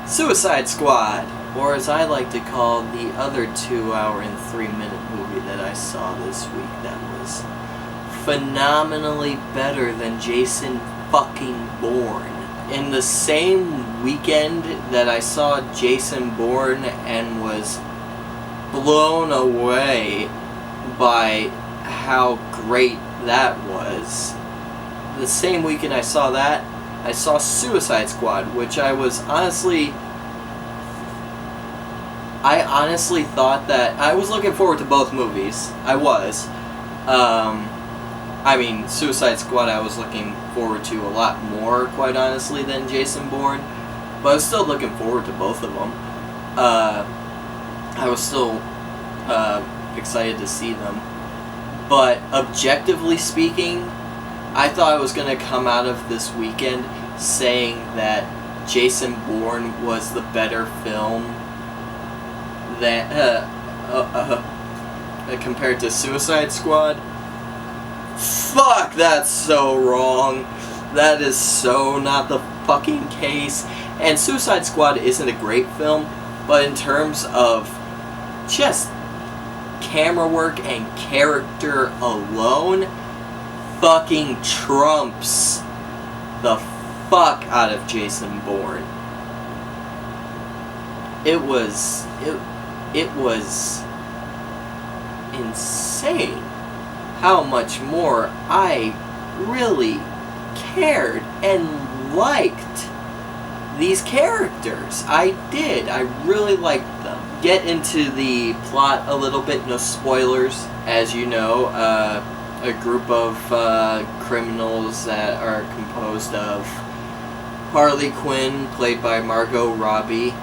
Suicide Squad, or as I like to call the other 2-hour and 3-minute movie that I saw this week that was phenomenally better than Jason fucking Bourne. In the same weekend that I saw Jason Bourne and was blown away by how great that was, the same weekend I saw that, I saw Suicide Squad, which I honestly thought that I was looking forward to both movies. I was. Suicide Squad I was looking forward to a lot more, quite honestly, than Jason Bourne, but I was still looking forward to both of them. I was still excited to see them, but objectively speaking, I thought I was going to come out of this weekend saying that Jason Bourne was the better film that compared to Suicide Squad. Fuck, that's so wrong. That is so not the fucking case. And Suicide Squad isn't a great film, but in terms of just camera work and character alone, fucking trumps the fuck out of Jason Bourne. It was insane how much more I really cared and liked these characters. I did. I really liked them. Get into the plot a little bit. No spoilers. As you know, a group of criminals that are composed of Harley Quinn, played by Margot Robbie.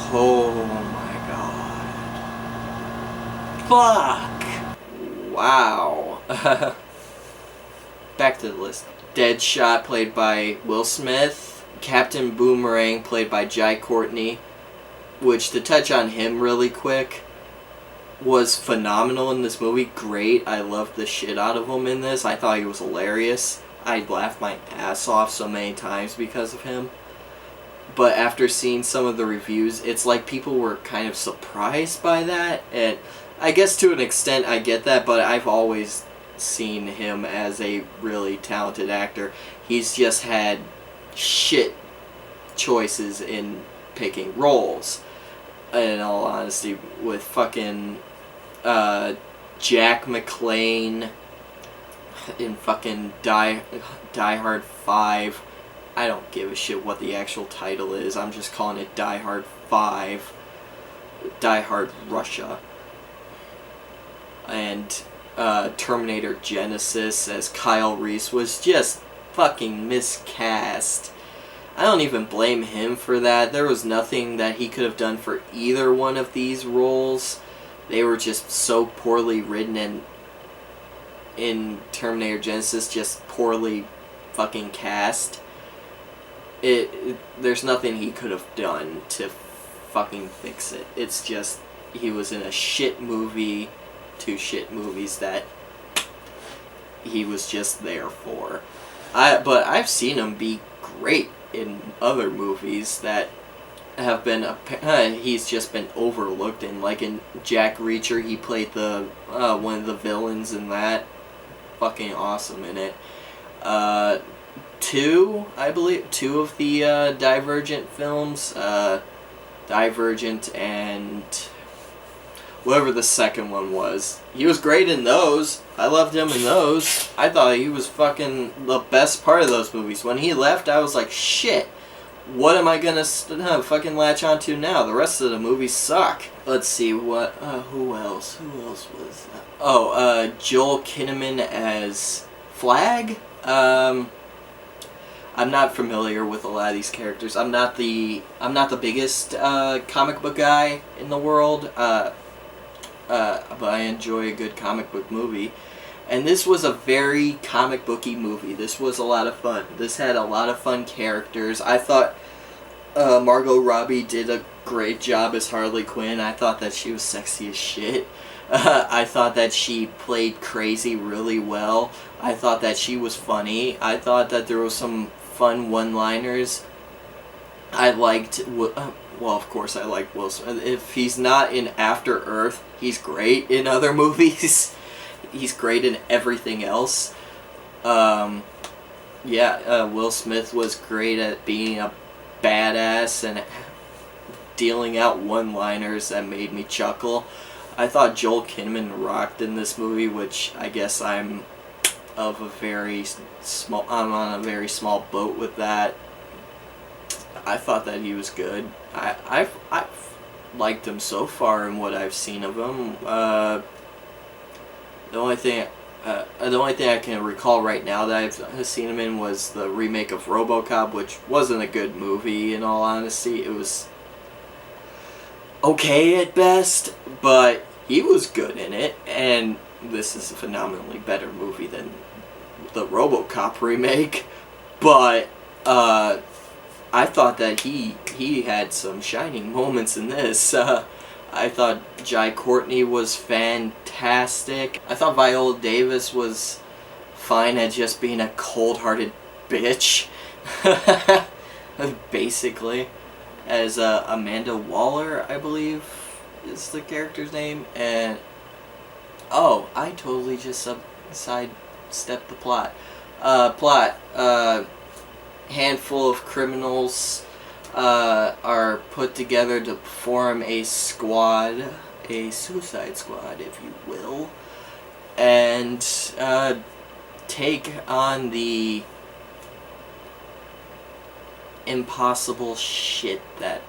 Oh my god. Fuck. Wow. Back to the list. Deadshot, played by Will Smith. Captain Boomerang, played by Jai Courtney. Which, to touch on him really quick, was phenomenal in this movie. Great. I loved the shit out of him in this. I thought he was hilarious. I laughed my ass off so many times because of him. But after seeing some of the reviews, it's like people were kind of surprised by that. And I guess to an extent I get that, but I've always seen him as a really talented actor. He's just had shit choices in picking roles. In all honesty, with fucking Jack McClane in fucking Die Hard 5. I don't give a shit what the actual title is. I'm just calling it Die Hard 5. Die Hard Russia. And Terminator Genesis as Kyle Reese was just fucking miscast. I don't even blame him for that. There was nothing that he could have done for either one of these roles. They were just so poorly written, and in Terminator Genesis, just poorly fucking cast. There's nothing he could have done to fucking fix it. It's just, he was in a shit movie, 2 shit movies that he was just there for. But I've seen him be great in other movies that have been he's just been overlooked in. Like in Jack Reacher, he played the one of the villains in that. Fucking awesome in it. 2 of the Divergent films, Divergent and whatever the second one was. He was great in those. I loved him in those. I thought he was fucking the best part of those movies. When he left, I was like, shit, what am I gonna fucking latch onto now? The rest of the movies suck. Let's see, what, who else? Who else was that? Oh, Joel Kinnaman as Flag? I'm not familiar with a lot of these characters. I'm not the biggest comic book guy in the world. But I enjoy a good comic book movie. And this was a very comic booky movie. This was a lot of fun. This had a lot of fun characters. I thought Margot Robbie did a great job as Harley Quinn. I thought that she was sexy as shit. I thought that she played crazy really well. I thought that she was funny. I thought that there was some fun one-liners. I liked... Well, of course I like Will Smith. If he's not in After Earth, he's great in other movies. He's great in everything else. Will Smith was great at being a badass and dealing out one-liners that made me chuckle. I thought Joel Kinnaman rocked in this movie, which I guess I'm on a very small boat with that. I thought that he was good. I've liked him so far in what I've seen of him. The only thing I can recall right now that I've seen him in was the remake of RoboCop, which wasn't a good movie, in all honesty. It was okay at best, but he was good in it, and this is a phenomenally better movie than the RoboCop remake. But I thought that he had some shining moments in this. I thought Jai Courtney was fantastic. I thought Viola Davis was fine at just being a cold-hearted bitch. Basically. As Amanda Waller, I believe, is the character's name. And I totally just sidestepped the plot. Handful of criminals are put together to form a squad, a suicide squad, if you will, and take on the impossible shit that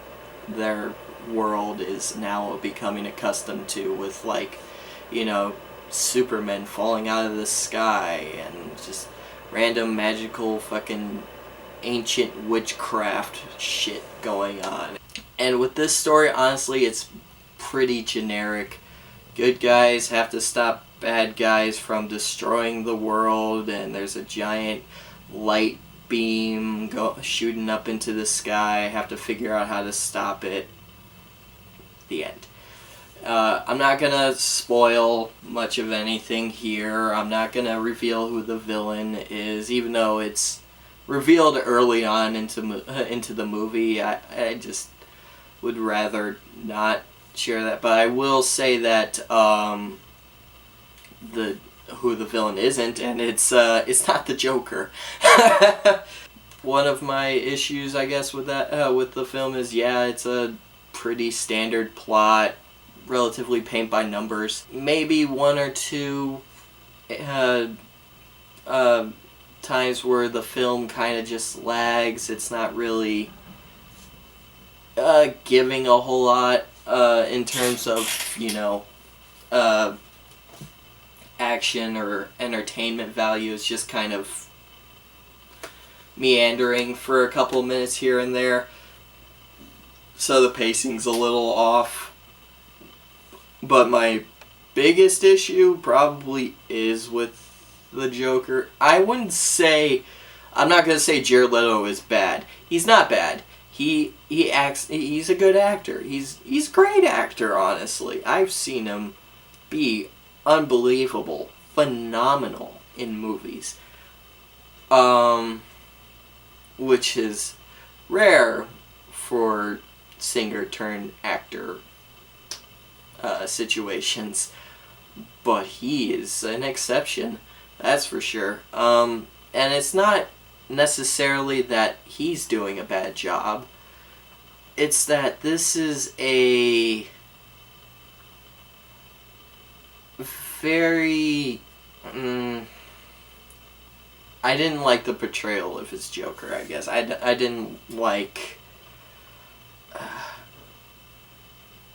their world is now becoming accustomed to, with, like, Superman falling out of the sky and just random magical fucking ancient witchcraft shit going on. And with this story, honestly, it's pretty generic. Good guys have to stop bad guys from destroying the world, and there's a giant light beam shooting up into the sky. Have to figure out how to stop it. The end. I'm not gonna spoil much of anything here. I'm not gonna reveal who the villain is, even though it's revealed early on into the movie. I just would rather not share that, but I will say that who the villain isn't, and it's not the Joker. One of my issues, I guess, with that with the film is, it's a pretty standard plot, relatively paint by numbers. Maybe one or two times where the film kind of just lags. It's not really giving a whole lot in terms of, action or entertainment value. It's just kind of meandering for a couple minutes here and there. So the pacing's a little off. But my biggest issue probably is with the Joker. I'm not gonna say Jared Leto is bad. He's not bad. He acts. He's a good actor. He's a great actor. Honestly, I've seen him be unbelievable, phenomenal in movies. Which is rare for singer turned actor situations, but he is an exception. That's for sure. And it's not necessarily that he's doing a bad job. It's that this is a very... I didn't like the portrayal of his Joker, I guess. I didn't like...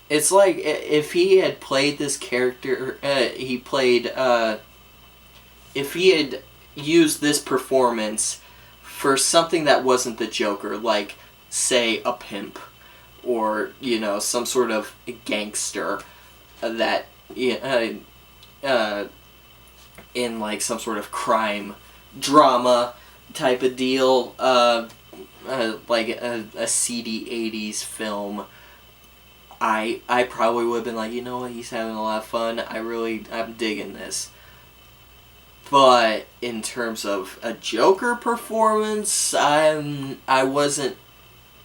It's like if he had played this character... if he had used this performance for something that wasn't the Joker, like, say, a pimp, or, some sort of gangster that, in, like, some sort of crime drama type of deal, like a seedy 80s film, I probably would have been like, you know what, he's having a lot of fun. I'm digging this. But in terms of a Joker performance, I wasn't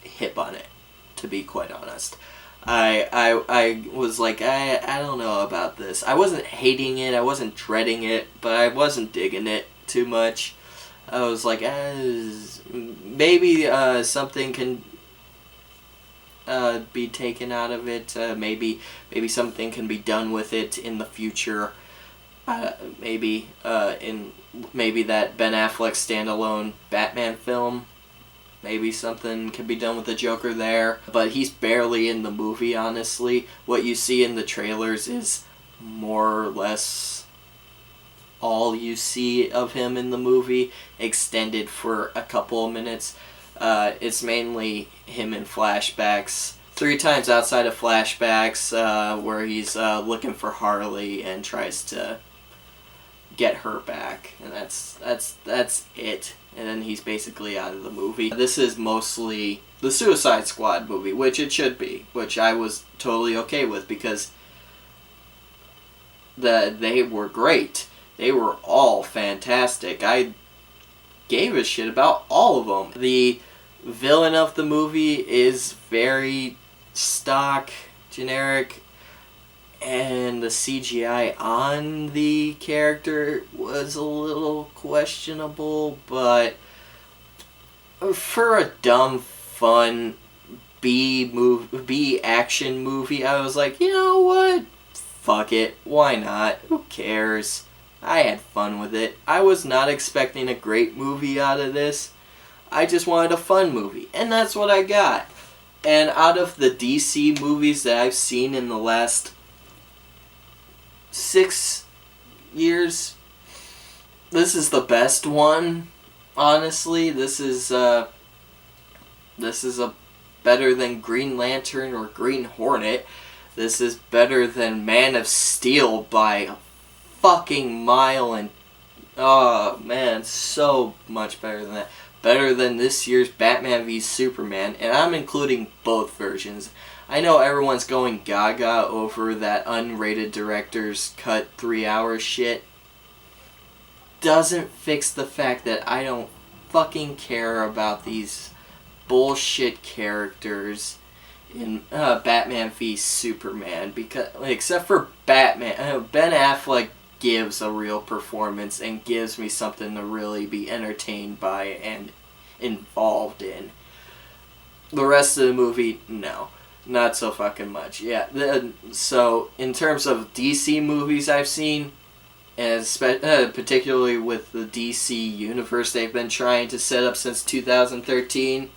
hip on it, to be quite honest. I was like, I don't know about this. I wasn't hating it, I wasn't dreading it, but I wasn't digging it too much. I was like, maybe something can be taken out of it. Maybe something can be done with it in the future. Maybe that Ben Affleck standalone Batman film. Maybe something can be done with the Joker there. But he's barely in the movie, honestly. What you see in the trailers is more or less all you see of him in the movie, extended for a couple of minutes. It's mainly him in flashbacks. 3 times outside of flashbacks, where he's looking for Harley and tries to get her back, and that's it. And then he's basically out of the movie. This is mostly the Suicide Squad movie, which it should be, which I was totally okay with, because they were great. They were all fantastic. I gave a shit about all of them. The villain of the movie is very stock, generic, and the CGI on the character was a little questionable, but for a dumb, fun B action movie, I was like, you know what? Fuck it. Why not? Who cares? I had fun with it. I was not expecting a great movie out of this. I just wanted a fun movie, and that's what I got. And out of the DC movies that I've seen in the last 6 years, this is the best one. Honestly, this is a better than Green Lantern or Green Hornet. This is better than Man of Steel by a fucking mile, and oh man, so much better than that. Better than this year's Batman v Superman, and I'm including both versions. I know everyone's going gaga over that unrated director's cut 3-hour shit. Doesn't fix the fact that I don't fucking care about these bullshit characters in Batman v Superman, because except for Batman, Ben Affleck gives a real performance and gives me something to really be entertained by and involved in. The rest of the movie, no. Not so fucking much. Yeah, so in terms of DC movies I've seen, and particularly with the DC universe they've been trying to set up since 2013,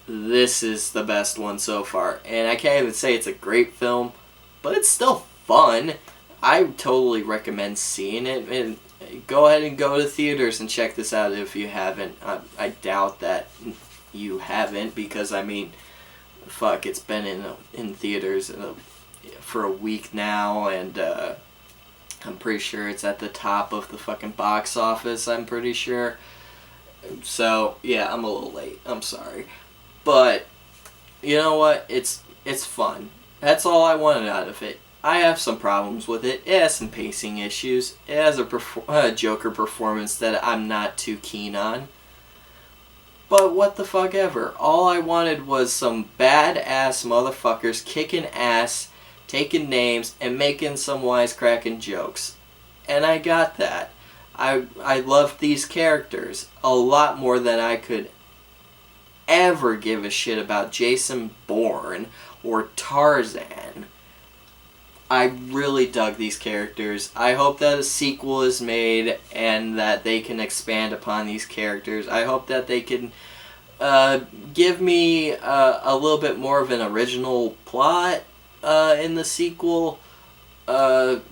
this is the best one so far. And I can't even say it's a great film, but it's still fun. I totally recommend seeing it, and go ahead and go to theaters and check this out if you haven't. I doubt that you haven't, because I mean, fuck, it's been in theaters for a week now, and I'm pretty sure it's at the top of the fucking box office, I'm pretty sure. So, yeah, I'm a little late. I'm sorry. But, you know what? It's fun. That's all I wanted out of it. I have some problems with it. It has some pacing issues. It has a Joker performance that I'm not too keen on. But what the fuck ever. All I wanted was some badass motherfuckers kicking ass, taking names, and making some wisecracking jokes. And I got that. I loved these characters a lot more than I could ever give a shit about Jason Bourne or Tarzan. I really dug these characters. I hope that a sequel is made and that they can expand upon these characters. I hope that they can give me a little bit more of an original plot in the sequel. Other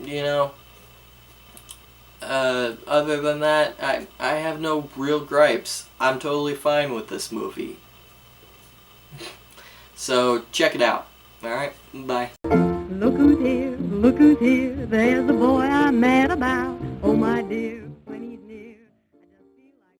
than that, I have no real gripes. I'm totally fine with this movie. So, check it out. Alright, bye. Look who's here, there's the boy I'm mad about, oh my dear.